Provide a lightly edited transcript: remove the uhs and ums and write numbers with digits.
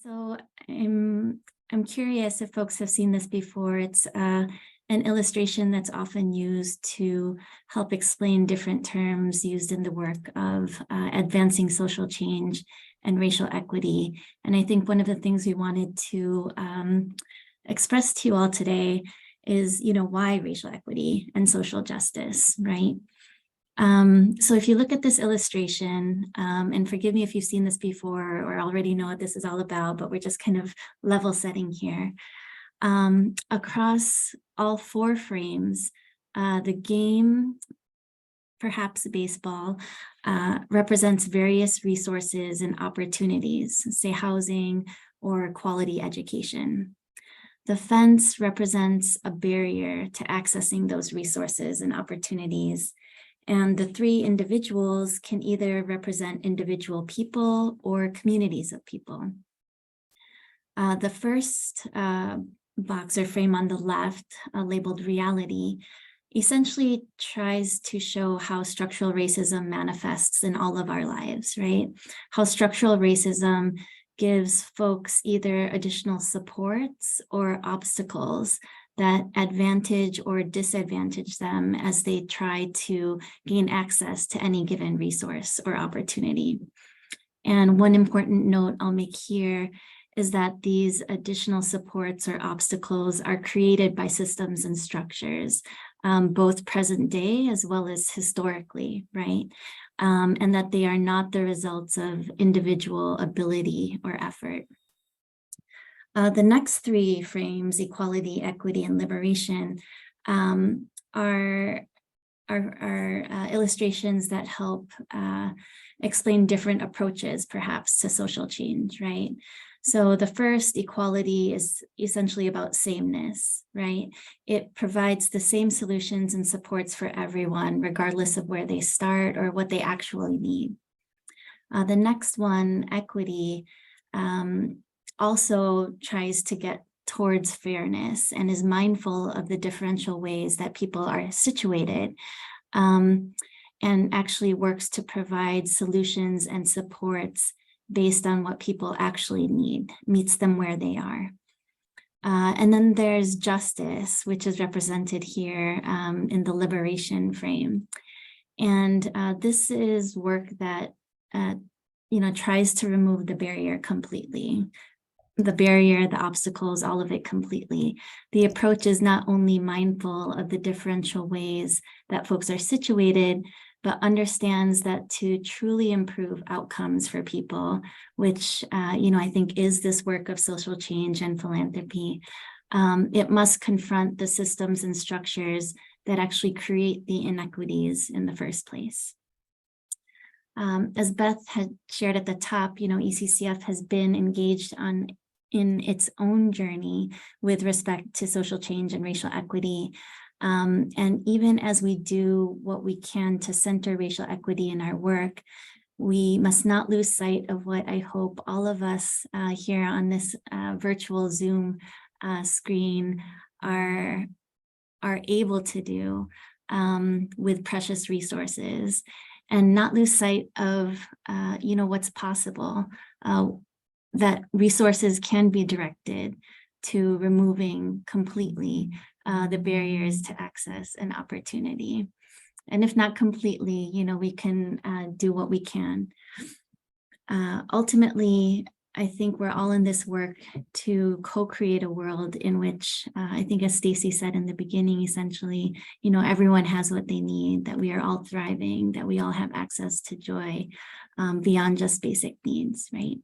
So I'm curious if folks have seen this before. It's an illustration that's often used to help explain different terms used in the work of advancing social change and racial equity. And I think one of the things we wanted to express to you all today is, why racial equity and social justice, right? So if you look at this illustration, and forgive me if you've seen this before or already know what this is all about, but we're just kind of level setting here. Across all four frames, the game, perhaps baseball, represents various resources and opportunities, say housing or quality education. The fence represents a barrier to accessing those resources and opportunities. And the three individuals can either represent individual people or communities of people. The first box or frame on the left, labeled reality, essentially tries to show how structural racism manifests in all of our lives, right? How structural racism gives folks either additional supports or obstacles that advantage or disadvantage them as they try to gain access to any given resource or opportunity. And one important note I'll make here is that these additional supports or obstacles are created by systems and structures, both present day as well as historically, right? And that they are not the results of individual ability or effort. The next three frames, equality, equity, and liberation, are illustrations that help explain different approaches, perhaps, to social change, right? So the first, equality, is essentially about sameness, right? It provides the same solutions and supports for everyone, regardless of where they start or what they actually need. The next one, equity, also tries to get towards fairness and is mindful of the differential ways that people are situated, and actually works to provide solutions and supports based on what people actually need, meets them where they are. And then there's justice, which is represented here in the liberation frame. And this is work that tries to remove the barrier completely. The barrier, the obstacles, all of it completely. The approach is not only mindful of the differential ways that folks are situated, but understands that to truly improve outcomes for people, which, I think is this work of social change and philanthropy, it must confront the systems and structures that actually create the inequities in the first place. As Beth had shared at the top, ECCF has been engaged in its own journey with respect to social change and racial equity. And even as we do what we can to center racial equity in our work, we must not lose sight of what I hope all of us here on this virtual Zoom screen are able to do with precious resources, and not lose sight of what's possible, that resources can be directed to removing completely the barriers to access and opportunity. And if not completely, we can do what we can. Ultimately, I think we're all in this work to co-create a world in which, I think as Stacy said in the beginning, essentially, everyone has what they need, that we are all thriving, that we all have access to joy beyond just basic needs, right?